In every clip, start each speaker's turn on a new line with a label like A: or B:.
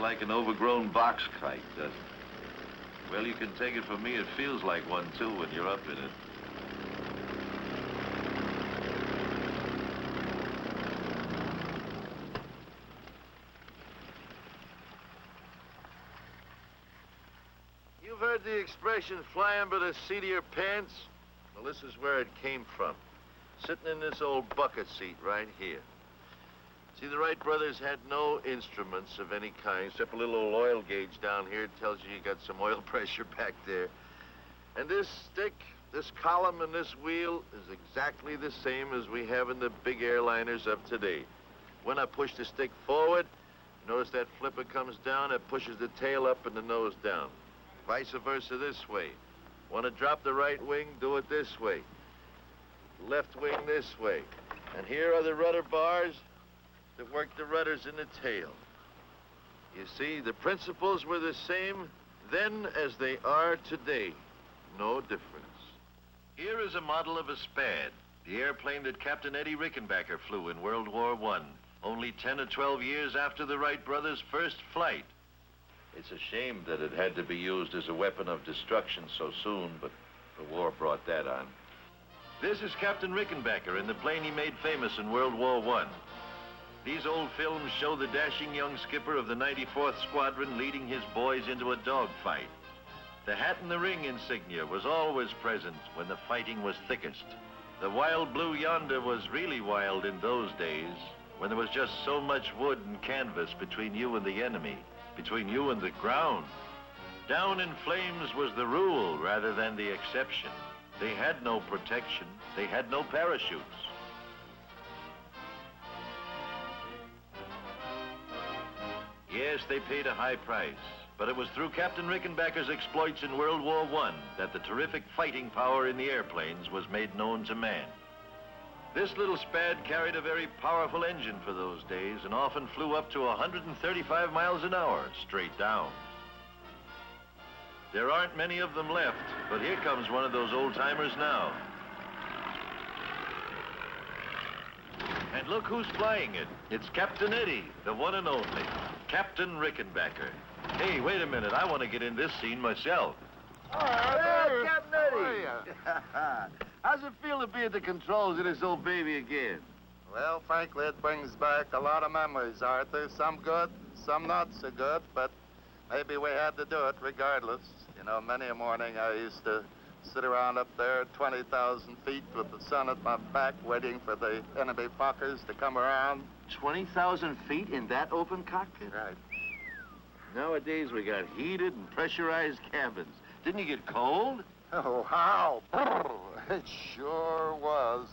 A: like an overgrown box kite, doesn't it? Well, you can take it from me, it feels like one, too, when you're up in it. You've heard the expression, flying by the seat of your pants? Well, this is where it came from. Sitting in this old bucket seat right here. See, the Wright brothers had no instruments of any kind, except a little old oil gauge down here. It tells you got some oil pressure back there. And this stick, this column, and this wheel is exactly the same as we have in the big airliners of today. When I push the stick forward, notice that flipper comes down, it pushes the tail up and the nose down. Vice versa this way. Want to drop the right wing, do it this way. Left wing this way. And here are the rudder bars that work the rudders in the tail. You see, the principles were the same then as they are today. No difference. Here is a model of a Spad, the airplane that Captain Eddie Rickenbacker flew in World War I, only 10 or 12 years after the Wright brothers' first flight. It's a shame that it had to be used as a weapon of destruction so soon, but the war brought that on. This is Captain Rickenbacker in the plane he made famous in World War I. These old films show the dashing young skipper of the 94th Squadron leading his boys into a dogfight. The hat and the ring insignia was always present when the fighting was thickest. The wild blue yonder was really wild in those days, when there was just so much wood and canvas between you and the enemy, between you and the ground. Down in flames was the rule rather than the exception. They had no protection. They had no parachutes. Yes, they paid a high price, but it was through Captain Rickenbacker's exploits in World War I that the terrific fighting power in the airplanes was made known to man. This little Spad carried a very powerful engine for those days and often flew up to 135 miles an hour, straight down. There aren't many of them left, but here comes one of those old-timers now. And look who's flying it. It's Captain Eddie, the one and only, Captain Rickenbacker. Hey, wait a minute. I want to get in this scene myself.
B: Hey, Captain Eddie. How's it feel to be at the controls of this old baby again?
C: Well, frankly, it brings back a lot of memories, Arthur. Some good, some not so good, but maybe we had to do it regardless. You know, many a morning I used to sit around up there at 20,000 feet with the sun at my back, waiting for the enemy Fokkers to come around.
B: 20,000 feet in that open cockpit?
C: Right.
B: Nowadays, we got heated and pressurized cabins. Didn't you get cold?
C: Oh, how? It sure was.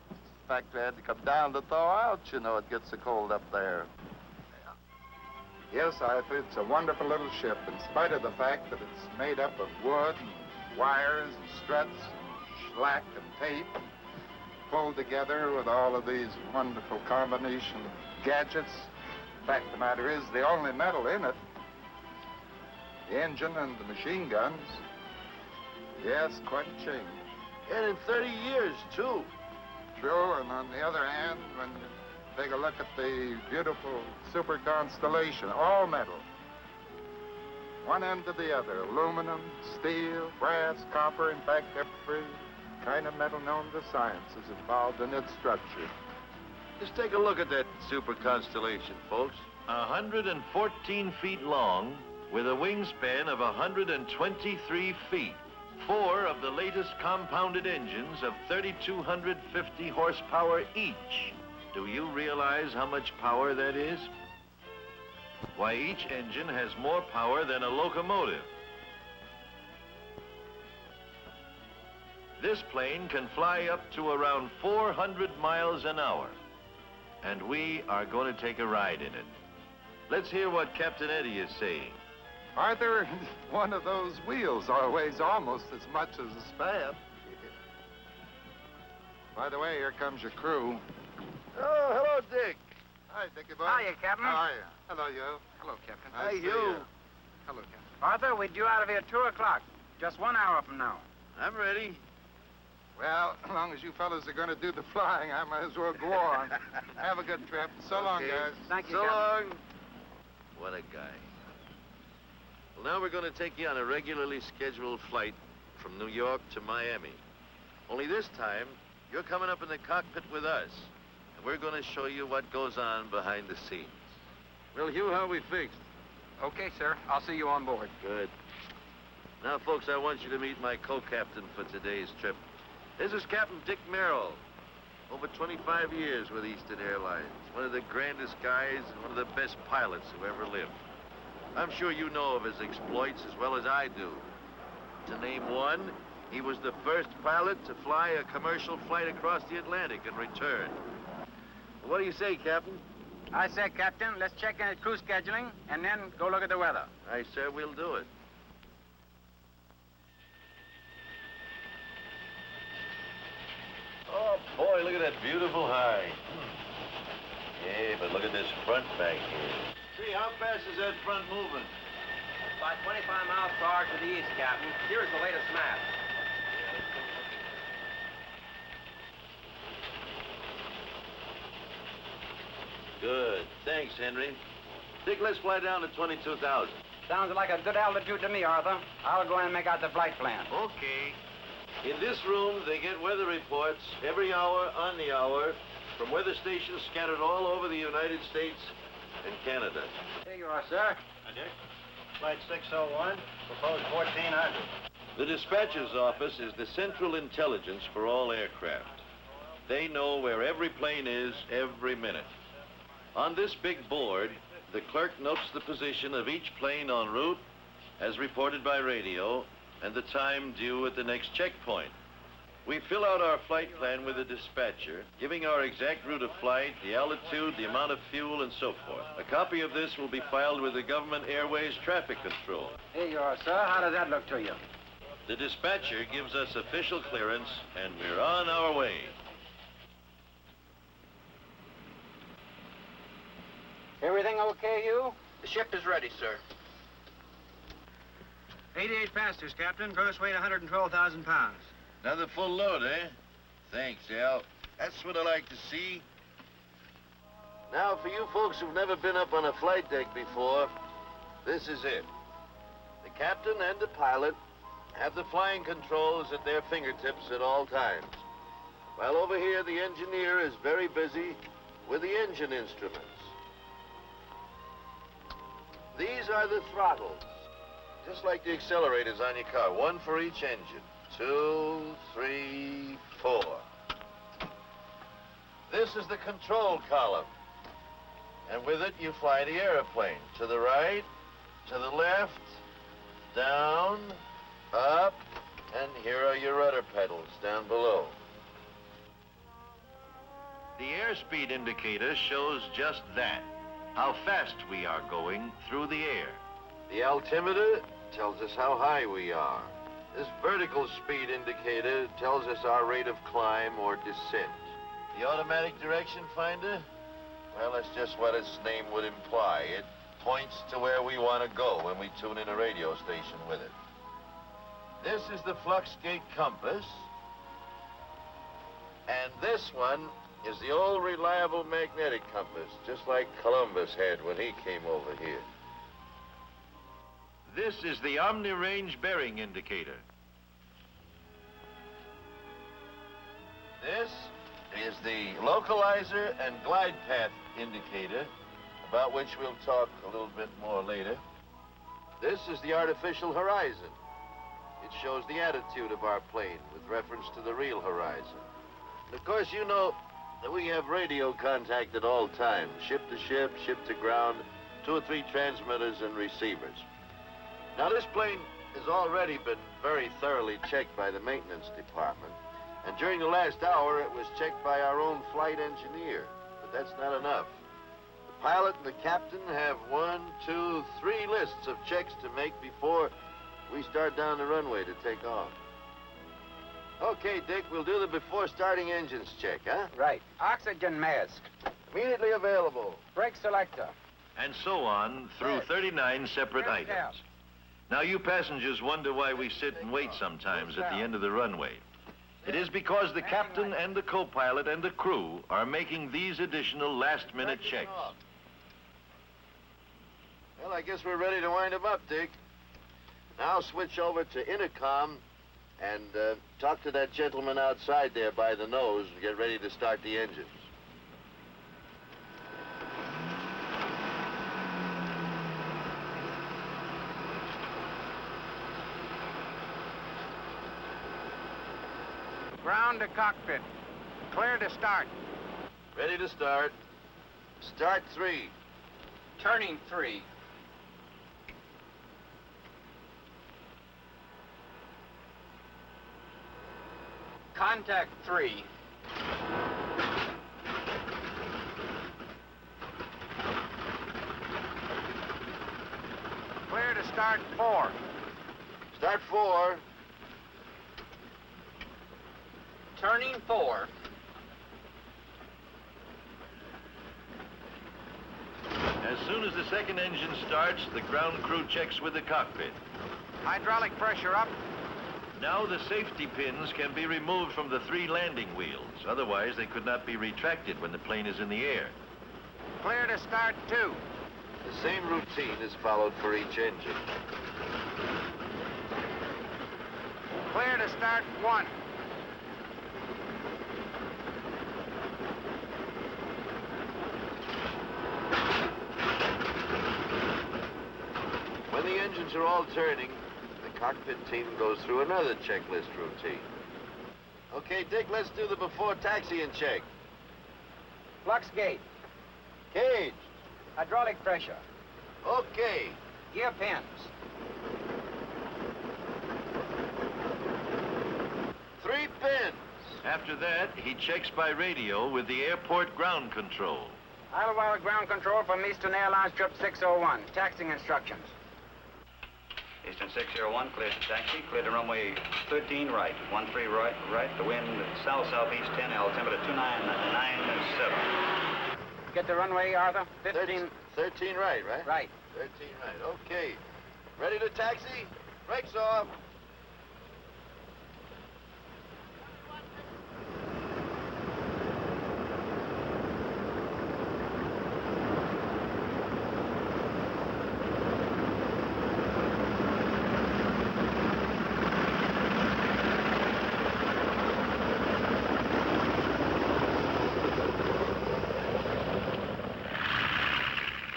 C: In fact, we had to come down to thaw out. You know, it gets so cold up there.
D: Yes, Arthur, it's a wonderful little ship, in spite of the fact that it's made up of wood and wires and struts and slack and tape, and pulled together with all of these wonderful combination gadgets. In fact, the matter is, the only metal in it, the engine and the machine guns. Yes, quite a change.
B: And in 30 years, too.
D: True, and on the other hand, when you take a look at the beautiful Super Constellation, all metal. One end to the other, aluminum, steel, brass, copper, in fact, every kind of metal known to science is involved in its structure.
A: Just take a look at that Super Constellation, folks. 114 feet long, with a wingspan of 123 feet. 4 of the latest compounded engines of 3,250 horsepower each. Do you realize how much power that is? Why, each engine has more power than a locomotive. This plane can fly up to around 400 miles an hour. And we are going to take a ride in it. Let's hear what Captain Eddie is saying.
D: Arthur, one of those wheels weighs almost as much as a Spad. By the way, here comes your crew.
B: Oh, hello, Dick.
D: Hi, Dickie boy.
C: Hiya, Captain.
D: How are you? Hello, you.
C: Hello, Captain.
D: Nice to
B: Hey,
D: see
B: you.
D: Hello, Captain.
C: Arthur, we're due out of here at 2 o'clock. Just 1 hour from now.
A: I'm ready.
D: Well, as long as you fellas are going to do the flying, I might as well go on. Have a good trip. So long,
B: Okay.
D: guys.
C: Thank you,
B: So
C: Captain.
B: long.
A: What a guy. Well, now we're going to take you on a regularly scheduled flight from New York to Miami. Only this time, you're coming up in the cockpit with us, and we're going to show you what goes on behind the scenes. Well, Hugh, how are we fixed?
E: Okay, sir. I'll see you on board.
A: Good. Now, folks, I want you to meet my co-captain for today's trip. This is Captain Dick Merrill. Over 25 years with Eastern Airlines. One of the grandest guys and one of the best pilots who ever lived. I'm sure you know of his exploits as well as I do. To name one, he was the first pilot to fly a commercial flight across the Atlantic and return. What do you say, Captain?
E: I say, Captain, let's check in at crew scheduling and then go look at the weather.
A: Aye, sir, we'll do it. Oh, boy, look at that beautiful high. Yeah, but look at this front back here. See, how fast is that front moving?
E: About 25 miles per hour to the east, Captain. Here's the latest map.
A: Good. Thanks, Henry. Dick, let's fly down to 22,000.
E: Sounds like a good altitude to me, Arthur. I'll go in and make out the flight plan.
A: Okay. In this room, they get weather reports every hour on the hour from weather stations scattered all over the United States and Canada.
E: Here you are, sir.
F: Hi, Dick. Flight 601, proposed 1400.
A: The dispatcher's office is the central intelligence for all aircraft. They know where every plane is every minute. On this big board, the clerk notes the position of each plane en route, as reported by radio, and the time due at the next checkpoint. We fill out our flight plan with the dispatcher, giving our exact route of flight, the altitude, the amount of fuel, and so forth. A copy of this will be filed with the Government Airways Traffic Control.
E: Here you are, sir. How does that look to you?
A: The dispatcher gives us official clearance, and we're on our way.
E: Everything okay, Hugh?
F: The ship is ready, sir.
G: 88 passengers, Captain. Gross weight 112,000 pounds.
A: Another full load, eh? Thanks, Al. That's what I like to see. Now, for you folks who've never been up on a flight deck before, this is it. The captain and the pilot have the flying controls at their fingertips at all times. While over here, the engineer is very busy with the engine instruments. These are the throttles, just like the accelerators on your car, one for each engine. 2, 3, 4. This is the control column. And with it, you fly the airplane. To the right, to the left, down, up, and here are your rudder pedals down below. The airspeed indicator shows just that, how fast we are going through the air. The altimeter tells us how high we are. This vertical speed indicator tells us our rate of climb or descent. The automatic direction finder? Well, that's just what its name would imply. It points to where we want to go when we tune in a radio station with it. This is the Fluxgate compass. And this one is the old reliable magnetic compass, just like Columbus had when he came over here. This is the Omni-Range bearing indicator. This is the localizer and glide path indicator, about which we'll talk a little bit more later. This is the artificial horizon. It shows the attitude of our plane with reference to the real horizon. And of course, you know that we have radio contact at all times, ship to ship, ship to ground, 2 or 3 transmitters and receivers. Now, this plane has already been very thoroughly checked by the maintenance department. And during the last hour, it was checked by our own flight engineer. But that's not enough. The pilot and the captain have 1, 2, 3 lists of checks to make before we start down the runway to take off. Okay, Dick, we'll do the before starting engines check, huh?
E: Right. Oxygen mask.
A: Immediately available.
E: Brake selector.
A: And so on through 39 separate
E: Yes, yeah.
A: items. Now, you passengers wonder why we sit and wait sometimes at the end of the runway. It is because the captain and the co-pilot and the crew are making these additional last-minute checks. Well, I guess we're ready to wind him up, Dick. Now switch over to intercom and talk to that gentleman outside there by the nose and get ready to start the engines.
E: Ground to cockpit. Clear to start.
A: Ready to start. Start 3.
E: Turning 3. Contact 3. Clear to start 4.
A: Start 4.
E: Turning 4.
A: As soon as the second engine starts, the ground crew checks with the cockpit.
E: Hydraulic pressure up.
A: Now the safety pins can be removed from the 3 landing wheels. Otherwise, they could not be retracted when the plane is in the air.
E: Clear to start 2.
A: The same routine is followed for each engine.
E: Clear to start 1.
A: When the engines are all turning, the cockpit team goes through another checklist routine. Okay, Dick, let's do the before taxiing check.
E: Flux gate.
A: Cage.
E: Hydraulic pressure.
A: Okay.
E: Gear pins.
A: Three pins. After that, he checks by radio with the airport ground control.
E: Idlewild ground control from Eastern Airlines trip 601. Taxiing instructions.
H: Eastern 601, clear to taxi, clear to runway 13 right, 13 right, the wind south-southeast 10, altimeter 2997.
E: Get the runway, Arthur. 15.
A: 13 right, right?
E: Right.
A: 13 right, okay. Ready to taxi? Brakes off.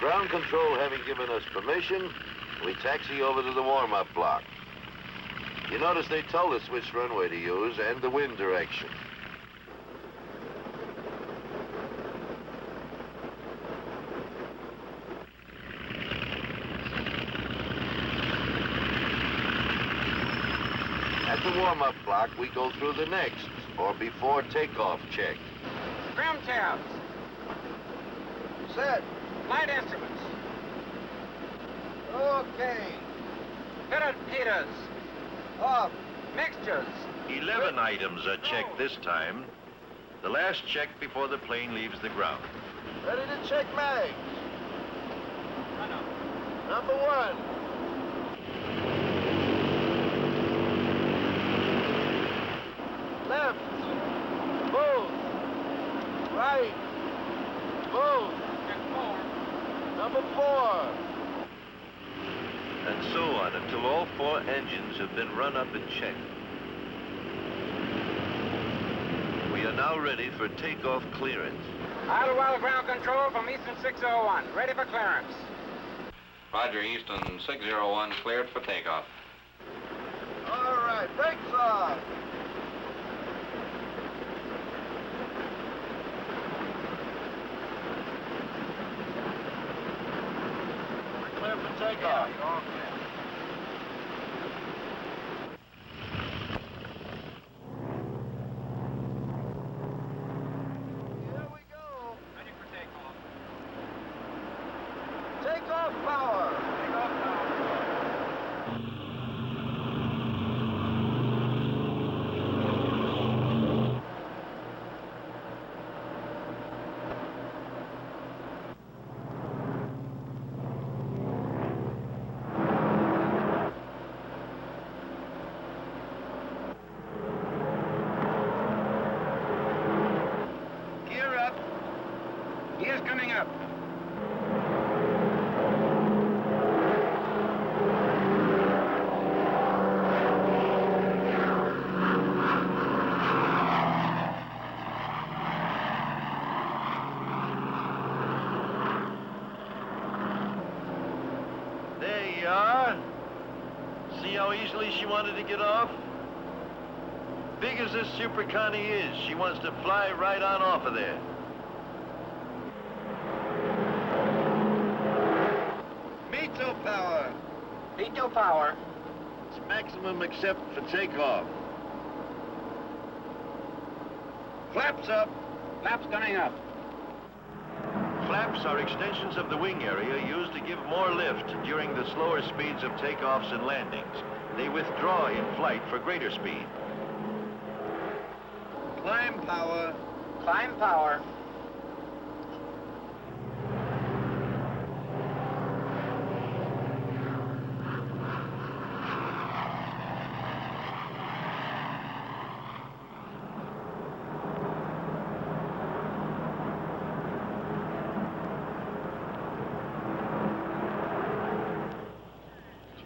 A: Ground control having given us permission, we taxi over to the warm-up block. You notice they told us which runway to use and the wind direction. At the warm-up block, we go through the next, or before takeoff check.
E: Trim tabs.
A: Set.
E: Flight instruments.
A: Okay.
E: Pitted heaters.
A: Off.
E: Mixtures.
A: 11 items are checked this time. The last check before the plane leaves the ground. Ready to check mags. Number 1. Left. Move. Right. Move. Number 4. And so on until all 4 engines have been run up and checked. We are now ready for takeoff clearance.
E: Idlewild ground control from Eastern 601. Ready for clearance.
H: Roger, Eastern 601, cleared for takeoff.
A: All right, brakes off. We're clear for takeoff. Here we go.
E: Ready for takeoff.
A: Takeoff power.
E: Takeoff power.
A: Gear up.
E: Gears coming up.
A: are. See how easily she wanted to get off? Big as this Super Connie is, she wants to fly right on off of there. Mito power.
E: Veto power.
A: It's maximum except for takeoff. Flaps up.
E: Flaps coming up.
A: Flaps are extensions of the wing area used to give more lift during the slower speeds of takeoffs and landings. They withdraw in flight for greater speed. Climb power.
E: Climb power.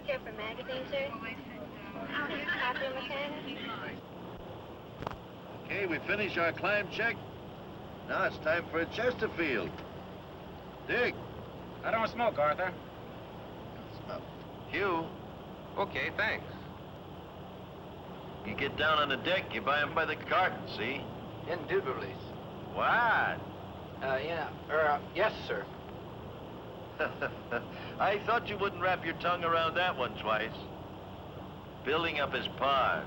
I: Care for magazine, sir? Popular mechanic?
A: Okay, we finish our climb check. Now it's time for a Chesterfield. Dick.
E: I don't smoke, Arthur.
A: Hugh,
E: Okay, thanks.
A: you get down on the deck, you buy 'em by the carton, see?
E: Indubitably.
A: What?
E: Yes, sir.
A: I thought you wouldn't wrap your tongue around that one twice. Building up his par.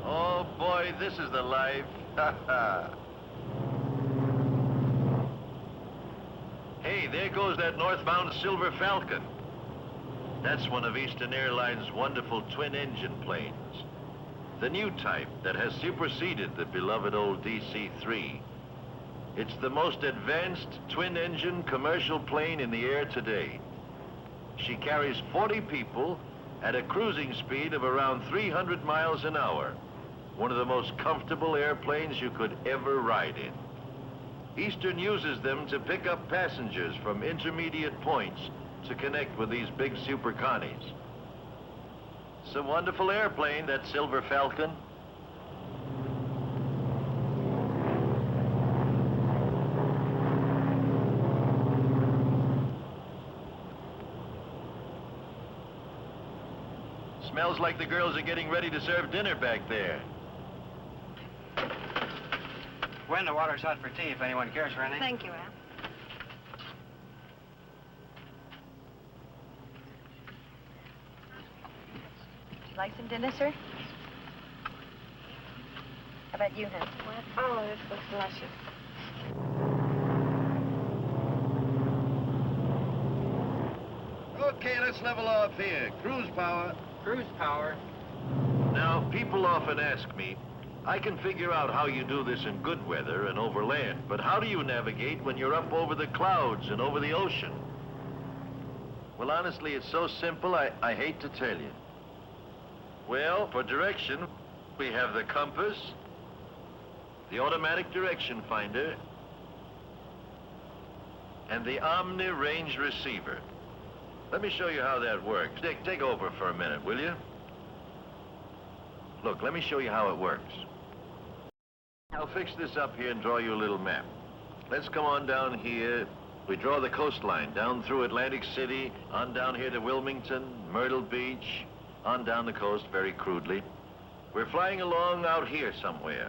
A: Oh boy, this is the life. Hey, there goes that northbound Silver Falcon. That's one of Eastern Airlines' wonderful twin-engine planes. The new type that has superseded the beloved old DC-3. It's the most advanced twin-engine commercial plane in the air today. She carries 40 people at a cruising speed of around 300 miles an hour. One of the most comfortable airplanes you could ever ride in. Eastern uses them to pick up passengers from intermediate points to connect with these big Super Connies. It's a wonderful airplane, that Silver Falcon. Smells like the girls are getting ready to serve dinner back there.
G: Gwen, the water's hot for tea if anyone cares for anything.
I: Thank you, Al. Would you like some dinner, sir? How about you, Hen? Oh, this looks delicious.
A: Okay, let's level off here. Cruise power.
E: Cruise power.
A: Now, people often ask me, I can figure out how you do this in good weather and over land, but how do you navigate when you're up over the clouds and over the ocean? Well, honestly, it's so simple, I hate to tell you. Well, for direction, we have the compass, the automatic direction finder, and the Omni range receiver. Let me show you how that works. Dick, take over for a minute, will you? Look, let me show you how it works. I'll fix this up here and draw you a little map. Let's come on down here. We draw the coastline down through Atlantic City, on down here to Wilmington, Myrtle Beach, on down the coast very crudely. We're flying along out here somewhere.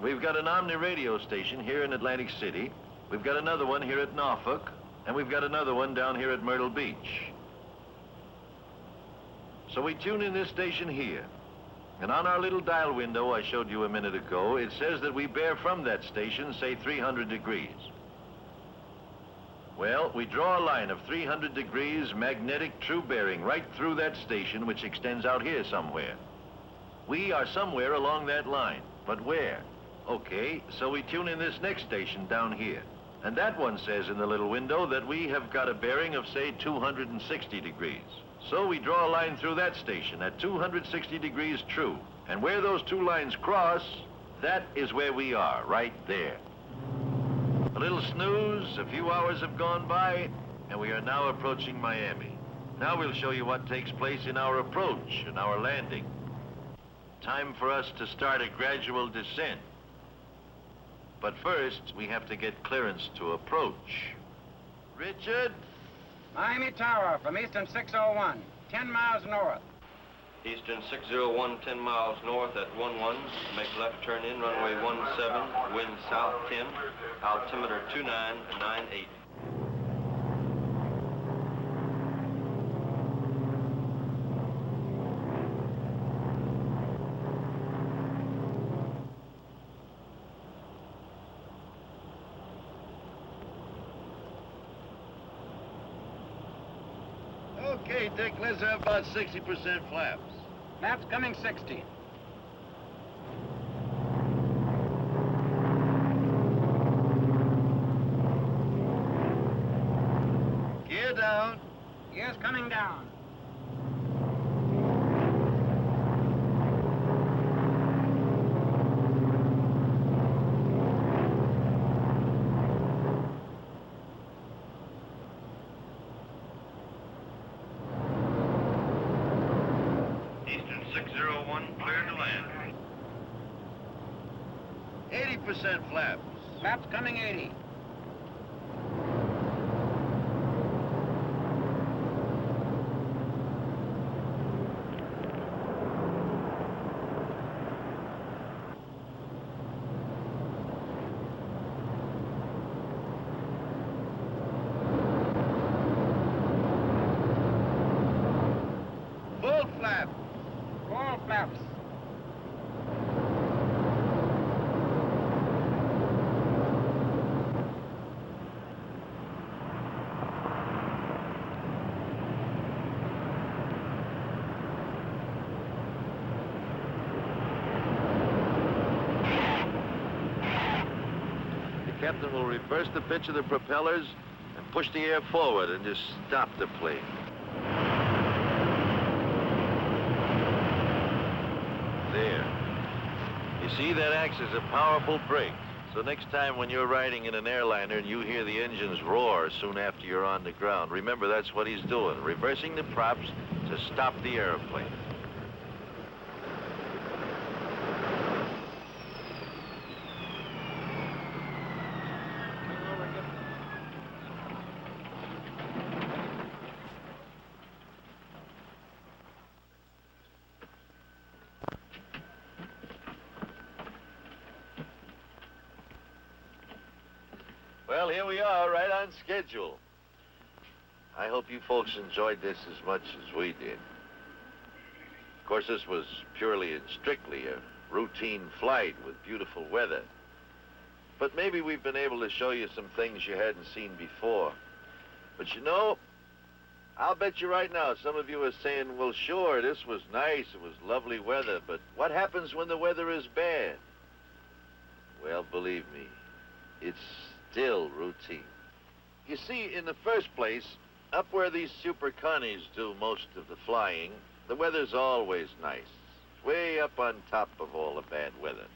A: We've got an Omni radio station here in Atlantic City. We've got another one here at Norfolk, and we've got another one down here at Myrtle Beach. So we tune in this station here. And on our little dial window I showed you a minute ago, it says that we bear from that station, say 300 degrees. Well, we draw a line of 300 degrees magnetic true bearing right through that station, which extends out here somewhere. We are somewhere along that line, but where? Okay, so we tune in this next station down here. And that one says in the little window that we have got a bearing of, say, 260 degrees. So we draw a line through that station at 260 degrees true. And where those two lines cross, that is where we are, right there. A little snooze, a few hours have gone by, and we are now approaching Miami. Now we'll show you what takes place in our approach and our landing. time for us to start a gradual descent. But first, we have to get clearance to approach. Richard?
E: Miami Tower from Eastern 601, 10 miles north.
J: Eastern 601, 10 miles north at 11. Make left turn in, runway 17, wind south 10, altimeter 2998.
A: Okay, Dick, let's have about 60% flaps.
E: Flaps coming 60.
A: Gear down.
E: Gears coming down.
J: Eastern 601, clear to land.
A: 80% flaps.
E: Flaps coming 80.
A: Full flap.
E: Full flaps.
A: The captain will reverse the pitch of the propellers and push the air forward and just stop the plane. There. You see, that acts as a powerful brake. So next time when you're riding in an airliner and you hear the engines roar soon after you're on the ground, remember that's what he's doing, reversing the props to stop the airplane. Well, here we are, right on schedule. I hope you folks enjoyed this as much as we did. Of course, this was purely and strictly a routine flight with beautiful weather. But maybe we've been able to show you some things you hadn't seen before. But you know, I'll bet you right now some of you are saying, well, sure, this was nice, it was lovely weather, but what happens when the weather is bad? Well, believe me, it's still routine. You see, in the first place, up where these Super Connies do most of the flying, the weather's always nice, way up on top of all the bad weather.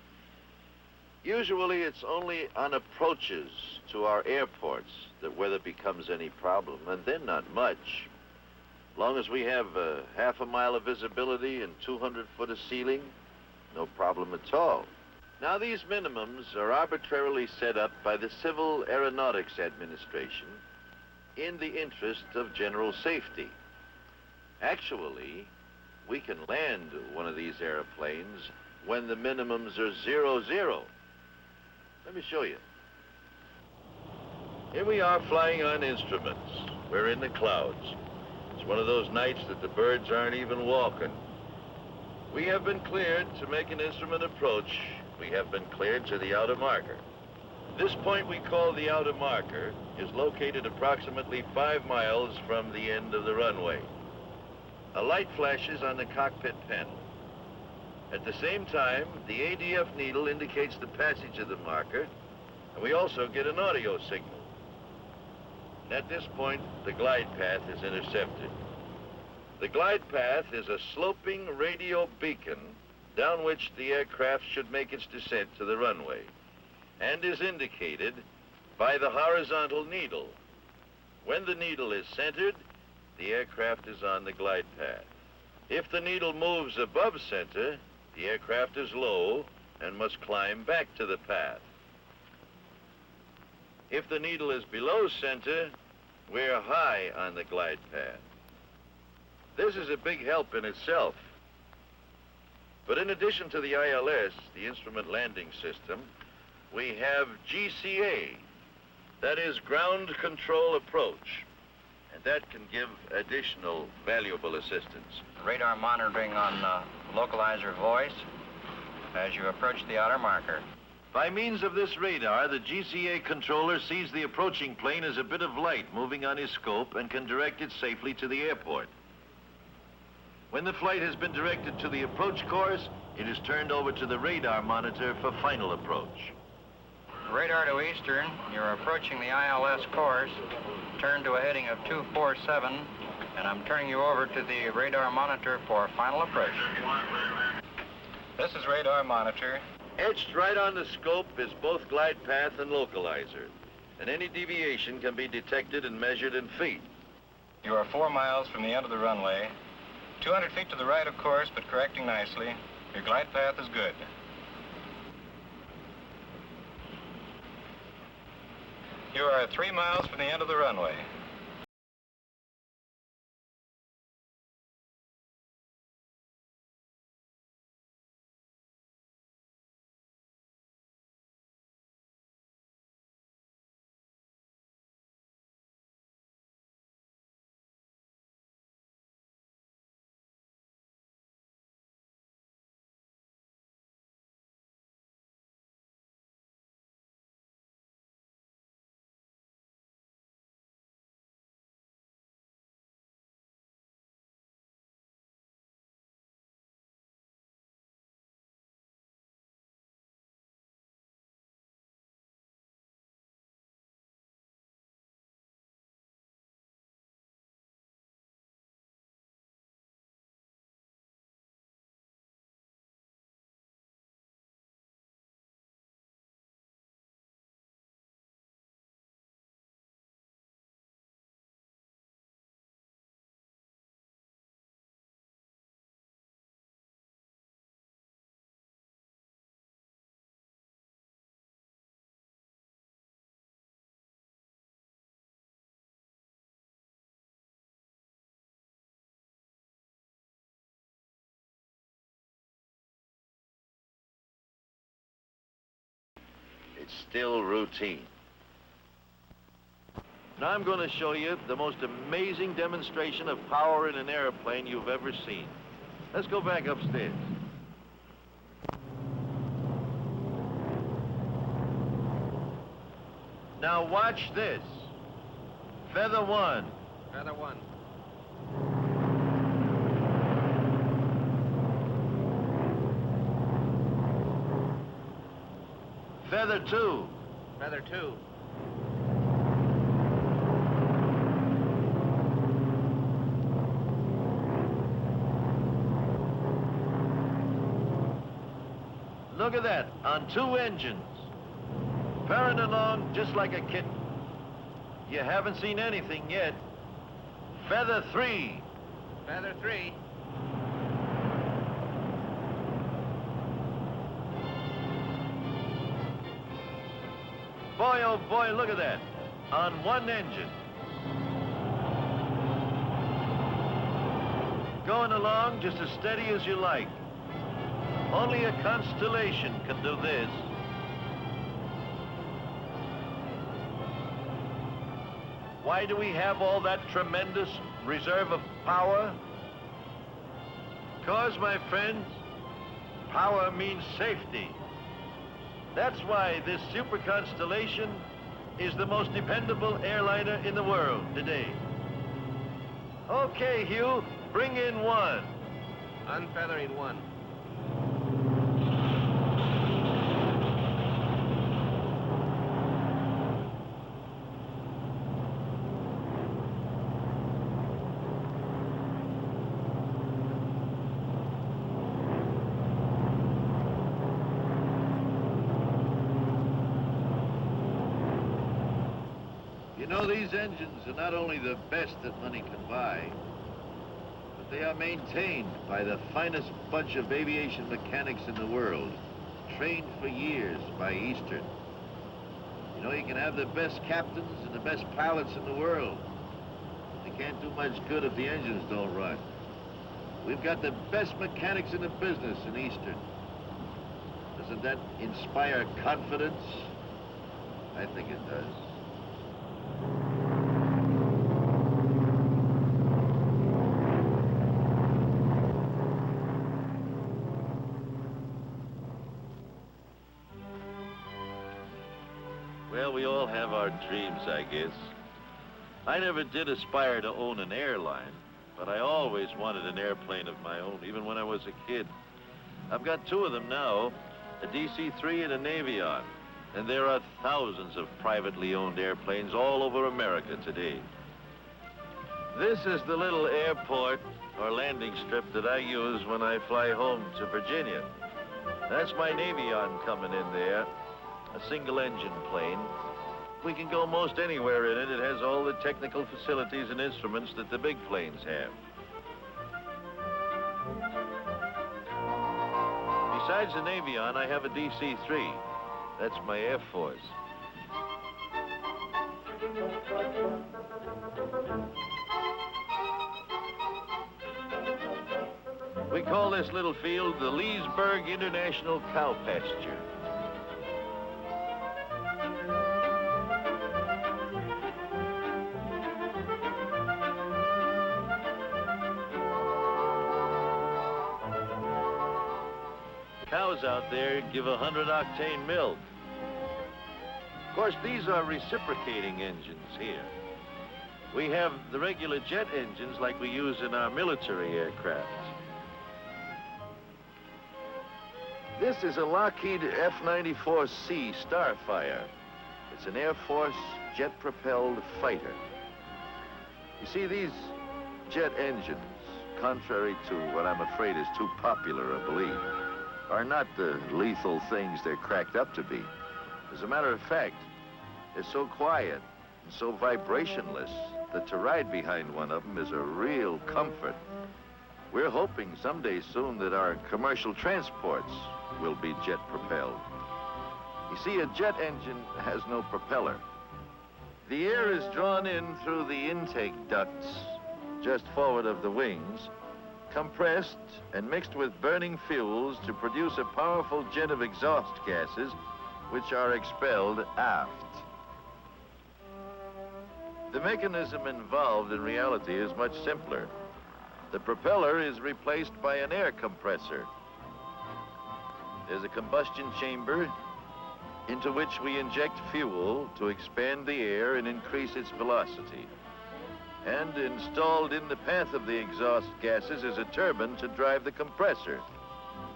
A: Usually it's only on approaches to our airports that weather becomes any problem, and then not much. Long as we have half a mile of visibility and 200 foot of ceiling, no problem at all. Now, these minimums are arbitrarily set up by the Civil Aeronautics Administration in the interest of general safety. Actually, we can land one of these airplanes when the minimums are 00. Let me show you. Here we are flying on instruments. We're in the clouds. It's one of those nights that the birds aren't even walking. We have been cleared to make an instrument approach. We have been cleared to the outer marker. This point we call the outer marker is located approximately 5 miles from the end of the runway. A light flashes on the cockpit panel. At the same time, the ADF needle indicates the passage of the marker, and we also get an audio signal. And at this point, the glide path is intercepted. The glide path is a sloping radio beacon down which the aircraft should make its descent to the runway, and is indicated by the horizontal needle. When the needle is centered, the aircraft is on the glide path. If the needle moves above center, The aircraft is low and must climb back to the path. If the needle is below center, we're high on the glide path. This is a big help in itself. But in addition to the ILS, the Instrument Landing System, we have GCA, that is Ground Control Approach, and that can give additional valuable assistance.
H: Radar monitoring on localizer voice as you approach the outer marker.
A: By means of this radar, the GCA controller sees the approaching plane as a bit of light moving on his scope and can direct it safely to the airport. When the flight has been directed to the approach course, it is turned over to the radar monitor for final approach.
H: Radar to eastern, you're approaching the ILS course. Turn to a heading of 247, and I'm turning you over to the radar monitor for final approach. This is radar monitor.
A: Etched right on the scope is both glide path and localizer, and any deviation can be detected and measured in feet.
H: You are 4 miles from the end of the runway. 200 feet to the right, of course, but correcting nicely. Your glide path is good. You are 3 miles from the end of the runway.
A: It's still routine. Now I'm going to show you the most amazing demonstration of power in an airplane you've ever seen. Let's go back upstairs. Now watch this. Feather 1.
G: Feather 1.
A: Feather 2.
G: Feather 2.
A: Look at that, on 2 engines. Purring along just like a kitten. You haven't seen anything yet. Feather 3.
G: Feather 3.
A: Boy, oh boy, look at that. On 1 engine. Going along just as steady as you like. Only a Constellation can do this. Why do we have all that tremendous reserve of power? Because, my friends, power means safety. That's why this Super Constellation is the most dependable airliner in the world today. Okay, Hugh, bring in 1.
G: Unfeathering 1.
A: You know, these engines are not only the best that money can buy, but but they are maintained by the finest bunch of aviation mechanics in the world, trained for years by Eastern. You know, you can have the best captains and the best pilots in the world. They can't do much good if the engines don't run. We've got the best mechanics in the business in Eastern. Doesn't that inspire confidence? I think it does. Well, we all have our dreams, I guess. I never did aspire to own an airline, but I always wanted an airplane of my own, even when I was a kid. I've got two of them now, a DC-3 and a Navion. And there are thousands of privately owned airplanes all over America today. This is the little airport or landing strip that I use when I fly home to Virginia. That's my Navion coming in there, a single-engine plane. We can go most anywhere in it. It has all the technical facilities and instruments that the big planes have. Besides the Navion, I have a DC-3. That's my Air Force. We call this little field the Leesburg International Cow Pasture. Cows out there give 100-octane milk. Of course, these are reciprocating engines here. We have the regular jet engines like we use in our military aircraft. This is a Lockheed F-94C Starfire. It's an Air Force jet-propelled fighter. You see, these jet engines, contrary to what I'm afraid is too popular a belief, are not the lethal things they're cracked up to be. As a matter of fact, they're so quiet and so vibrationless that to ride behind one of them is a real comfort. We're hoping someday soon that our commercial transports will be jet-propelled. You see, a jet engine has no propeller. The air is drawn in through the intake ducts just forward of the wings, compressed and mixed with burning fuels to produce a powerful jet of exhaust gases which are expelled aft. The mechanism involved in reality is much simpler. The propeller is replaced by an air compressor. There's a combustion chamber into which we inject fuel to expand the air and increase its velocity. And installed in the path of the exhaust gases is a turbine to drive the compressor.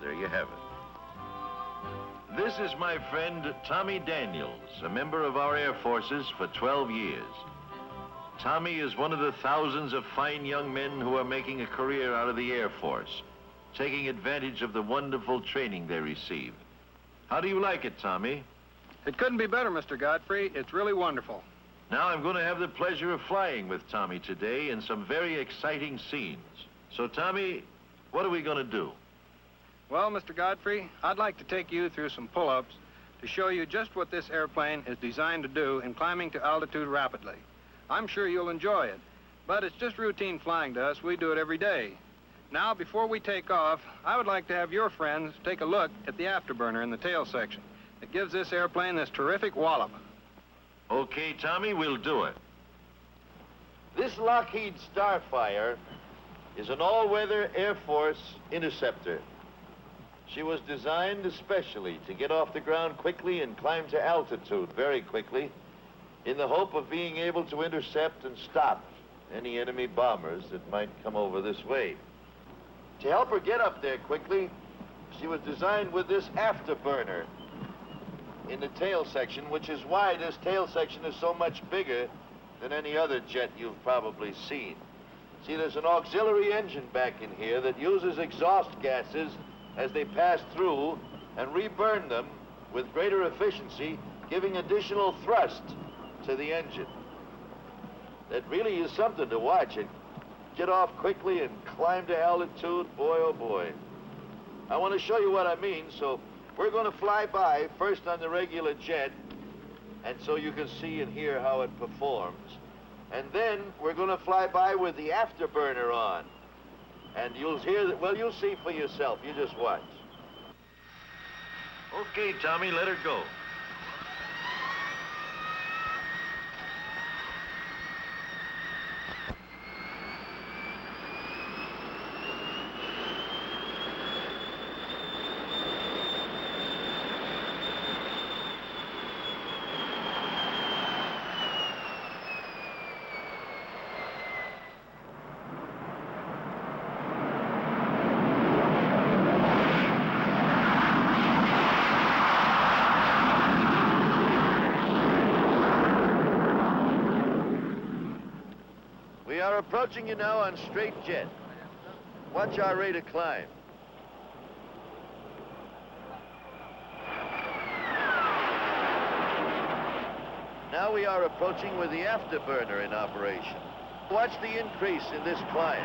A: There you have it. This is my friend Tommy Daniels, a member of our Air Forces for 12 years. Tommy is one of the thousands of fine young men who are making a career out of the Air Force, taking advantage of the wonderful training they receive. How do you like it, Tommy?
K: It couldn't be better, Mr. Godfrey. It's really wonderful.
A: Now I'm going to have the pleasure of flying with Tommy today in some very exciting scenes. So, Tommy, what are we going to do?
K: Well, Mr. Godfrey, I'd like to take you through some pull-ups to show you just what this airplane is designed to do in climbing to altitude rapidly. I'm sure you'll enjoy it, but it's just routine flying to us. We do it every day. Now, before we take off, I would like to have your friends take a look at the afterburner in the tail section. It gives this airplane this terrific wallop.
A: Okay, Tommy, we'll do it. This Lockheed Starfire is an all-weather Air Force interceptor. She was designed especially to get off the ground quickly and climb to altitude very quickly in the hope of being able to intercept and stop any enemy bombers that might come over this way. To help her get up there quickly, she was designed with this afterburner in the tail section, which is why this tail section is so much bigger than any other jet you've probably seen. See, there's an auxiliary engine back in here that uses exhaust gases as they pass through and reburn them with greater efficiency, giving additional thrust to the engine. That really is something to watch. It get off quickly and climb to altitude, boy, oh boy. I want to show you what I mean, so we're going to fly by first on the regular jet, and so you can see and hear how it performs. And then we're going to fly by with the afterburner on. And you'll hear that, well, you'll see for yourself. You just watch. Okay, Tommy, let her go. We are approaching you now on straight jet. Watch our rate of climb. Now we are approaching with the afterburner in operation. Watch the increase in this climb.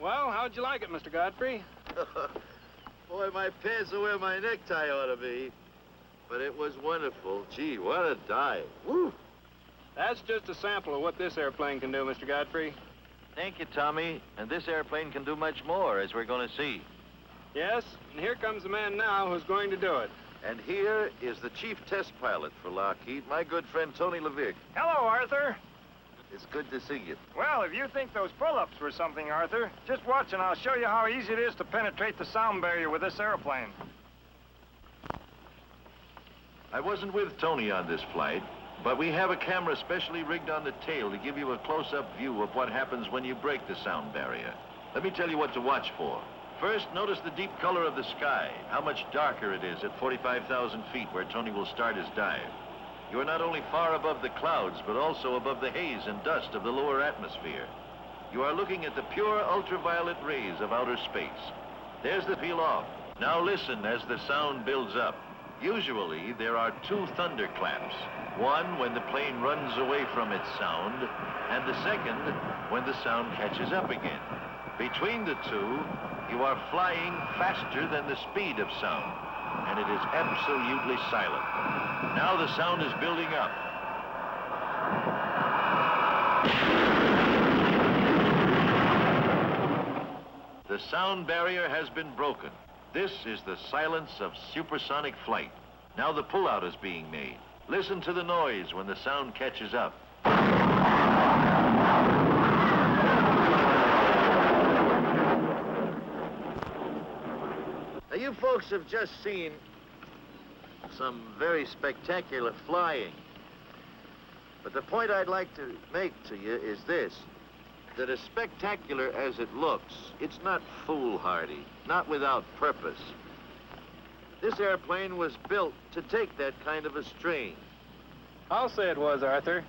K: Well, how'd you like it, Mr. Godfrey?
A: Boy, my pants are where my necktie ought to be. But it was wonderful. Gee, what a dive. Woo!
K: That's just a sample of what this airplane can do, Mr. Godfrey.
A: Thank you, Tommy. And this airplane can do much more, as we're going to see.
K: Yes, and here comes the man now who's going to do it.
A: And here is the chief test pilot for Lockheed, my good friend Tony LeVick.
L: Hello, Arthur.
A: It's good to see you.
L: Well, if you think those pull-ups were something, Arthur, just watch and I'll show you how easy it is to penetrate the sound barrier with this airplane.
A: I wasn't with Tony on this flight, but we have a camera specially rigged on the tail to give you a close-up view of what happens when you break the sound barrier. Let me tell you what to watch for. First, notice the deep color of the sky, how much darker it is at 45,000 feet where Tony will start his dive. You are not only far above the clouds, but also above the haze and dust of the lower atmosphere. You are looking at the pure ultraviolet rays of outer space. There's the peel off. Now listen as the sound builds up. Usually, there are two thunderclaps. One when the plane runs away from its sound, and the second when the sound catches up again. Between the two, you are flying faster than the speed of sound, and it is absolutely silent. Now the sound is building up. The sound barrier has been broken. This is the silence of supersonic flight. Now the pullout is being made. Listen to the noise when the sound catches up. Now you folks have just seen some very spectacular flying. But the point I'd like to make to you is this, that as spectacular as it looks, it's not foolhardy, not without purpose. This airplane was built to take that kind of a strain.
K: I'll say it was, Arthur.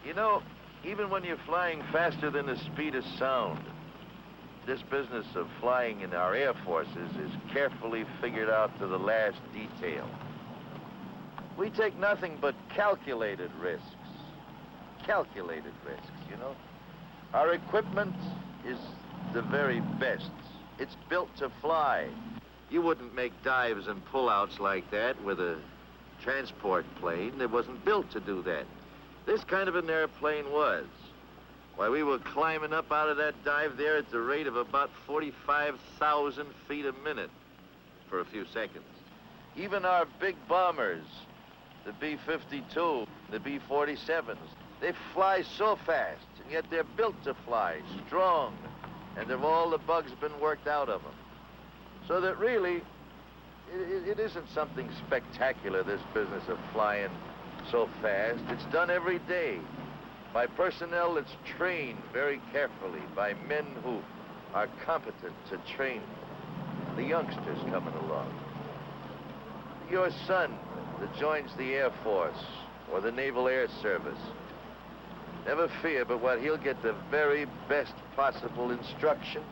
A: You know, even when you're flying faster than the speed of sound, this business of flying in our Air Forces is carefully figured out to the last detail. We take nothing but calculated risks. Calculated risks, you know? Our equipment is the very best. It's built to fly. You wouldn't make dives and pullouts like that with a transport plane. It wasn't built to do that. This kind of an airplane was. Why, we were climbing up out of that dive there at the rate of about 45,000 feet a minute for a few seconds. Even our big bombers, the B-52, the B-47s, they fly so fast, and yet they're built to fly, strong, and have all the bugs been worked out of them. So that really, it isn't something spectacular, this business of flying so fast. It's done every day by personnel that's trained very carefully, by men who are competent to train the youngsters coming along. Your son that joins the Air Force or the Naval Air Service, Never fear but what he'll get the very best possible instruction,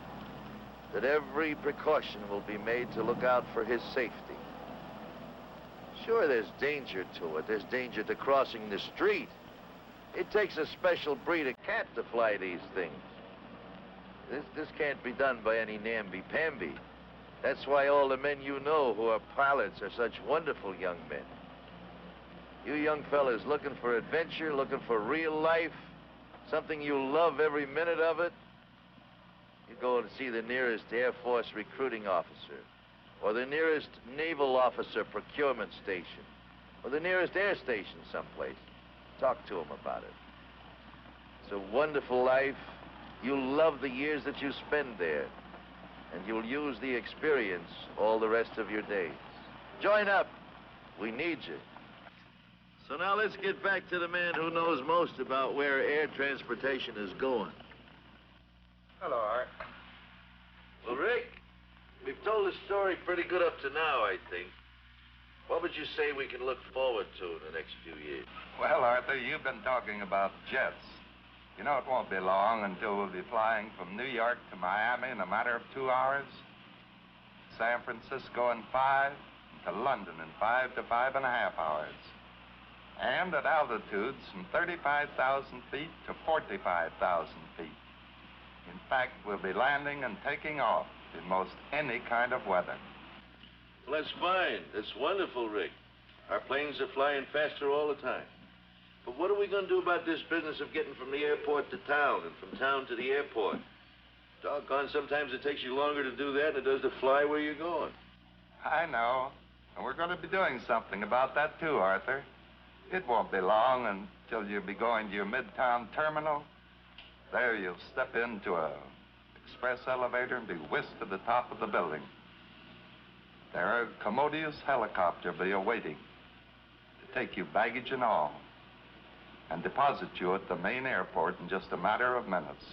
A: that every precaution will be made to look out for his safety. Sure, there's danger to it. There's danger to crossing the street. It takes a special breed of cat to fly these things. This can't be done by any namby-pamby. That's why all the men you know who are pilots are such wonderful young men. You young fellas looking for adventure, looking for real life, something you love every minute of it, you go and see the nearest Air Force recruiting officer, or the nearest naval officer procurement station, or the nearest air station someplace. Talk to them about it. It's a wonderful life. You'll love the years that you spend there, and you'll use the experience all the rest of your days. Join up. We need you. So now let's get back to the man who knows most about where air transportation is going.
C: Hello, Art.
A: Well, Rick, we've told the story pretty good up to now, I think. What would you say we can look forward to in the next few years?
C: Well, Arthur, you've been talking about jets. You know, it won't be long until we'll be flying from New York to Miami in a matter of 2 hours, San Francisco in 5, and to London in 5 to 5.5 hours. And at altitudes from 35,000 feet to 45,000 feet. In fact, we'll be landing and taking off in most any kind of weather.
A: Well, that's fine. That's wonderful, Rick. Our planes are flying faster all the time. But what are we going to do about this business of getting from the airport to town and from town to the airport? Doggone, sometimes it takes you longer to do that than it does to fly where you're going.
C: I know. And we're going to be doing something about that, too, Arthur. It won't be long until you'll be going to your midtown terminal. There you'll step into an express elevator and be whisked to the top of the building. There a commodious helicopter will be awaiting to take you, baggage and all, and deposit you at the main airport in just a matter of minutes.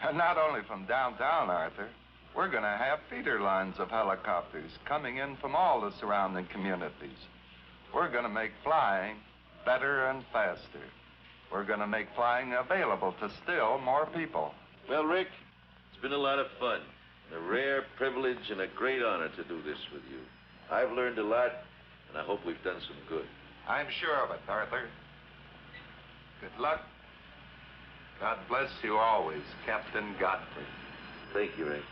C: And not only from downtown, Arthur, we're going to have feeder lines of helicopters coming in from all the surrounding communities. We're going to make flying better and faster. We're going to make flying available to still more people.
A: Well, Rick, it's been a lot of fun. A rare privilege and a great honor to do this with you. I've learned a lot, and I hope we've done some good.
C: I'm sure of it, Arthur. Good luck. God bless you always, Captain Godfrey.
A: Thank you, Rick.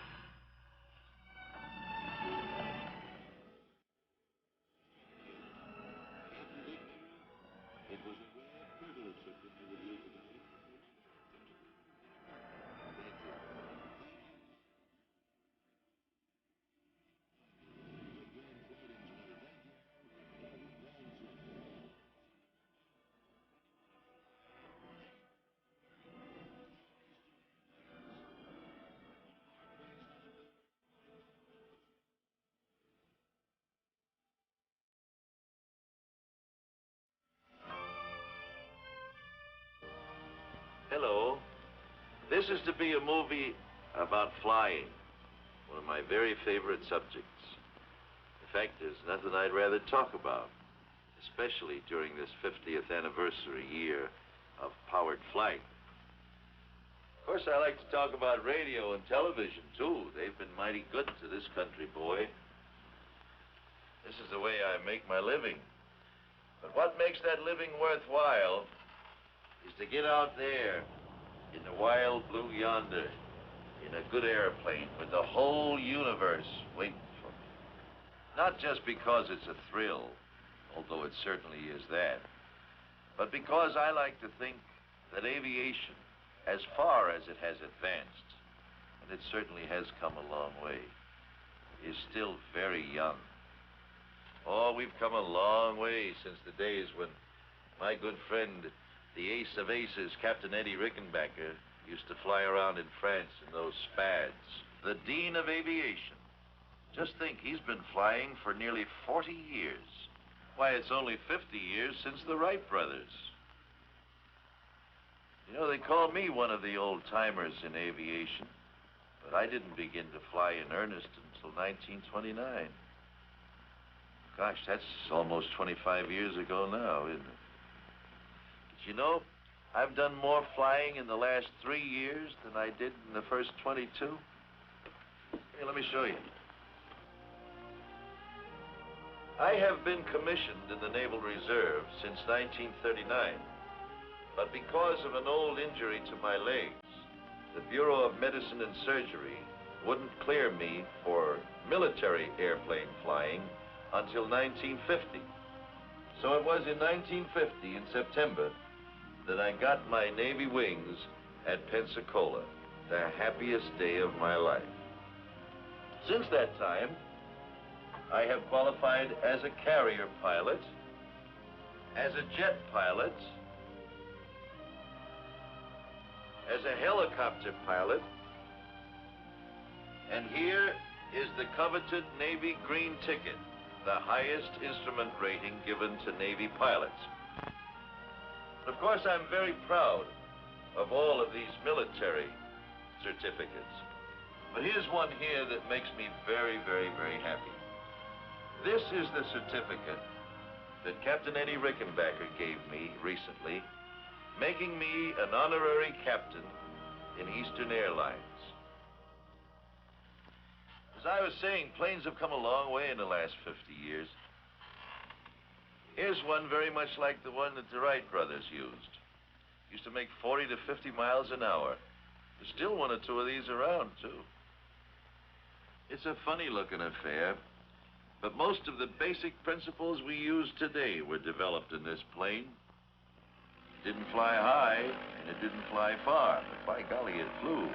A: Hello. This is to be a movie about flying, one of my very favorite subjects. In fact, there's nothing I'd rather talk about, especially during this 50th anniversary year of powered flight. Of course, I like to talk about radio and television, too. They've been mighty good to this country, boy. This is the way I make my living. But what makes that living worthwhile is to get out there in the wild blue yonder in a good airplane with the whole universe waiting for me. Not just because it's a thrill, although it certainly is that, but because I like to think that aviation, as far as it has advanced, and it certainly has come a long way, is still very young. Oh, we've come a long way since the days when my good friend, the ace of aces, Captain Eddie Rickenbacker, used to fly around in France in those Spads. The Dean of Aviation. Just think, he's been flying for nearly 40 years. Why, it's only 50 years since the Wright brothers. You know, they call me one of the old-timers in aviation, but I didn't begin to fly in earnest until 1929. Gosh, that's almost 25 years ago now, isn't it? You know, I've done more flying in the last 3 years than I did in the first 22. Here, let me show you. I have been commissioned in the Naval Reserve since 1939, but because of an old injury to my legs, the Bureau of Medicine and Surgery wouldn't clear me for military airplane flying until 1950. So it was in 1950, in September, that I got my Navy wings at Pensacola, the happiest day of my life. Since that time, I have qualified as a carrier pilot, as a jet pilot, as a helicopter pilot, and here is the coveted Navy Green Ticket, the highest instrument rating given to Navy pilots. Of course, I'm very proud of all of these military certificates. But here's one here that makes me very, very, very happy. This is the certificate that Captain Eddie Rickenbacker gave me recently, making me an honorary captain in Eastern Airlines. As I was saying, planes have come a long way in the last 50 years. Here's one very much like the one that the Wright brothers used. Used to make 40 to 50 miles an hour. There's still one or two of these around, too. It's a funny-looking affair, but most of the basic principles we use today were developed in this plane. It didn't fly high, and it didn't fly far, but by golly, it flew.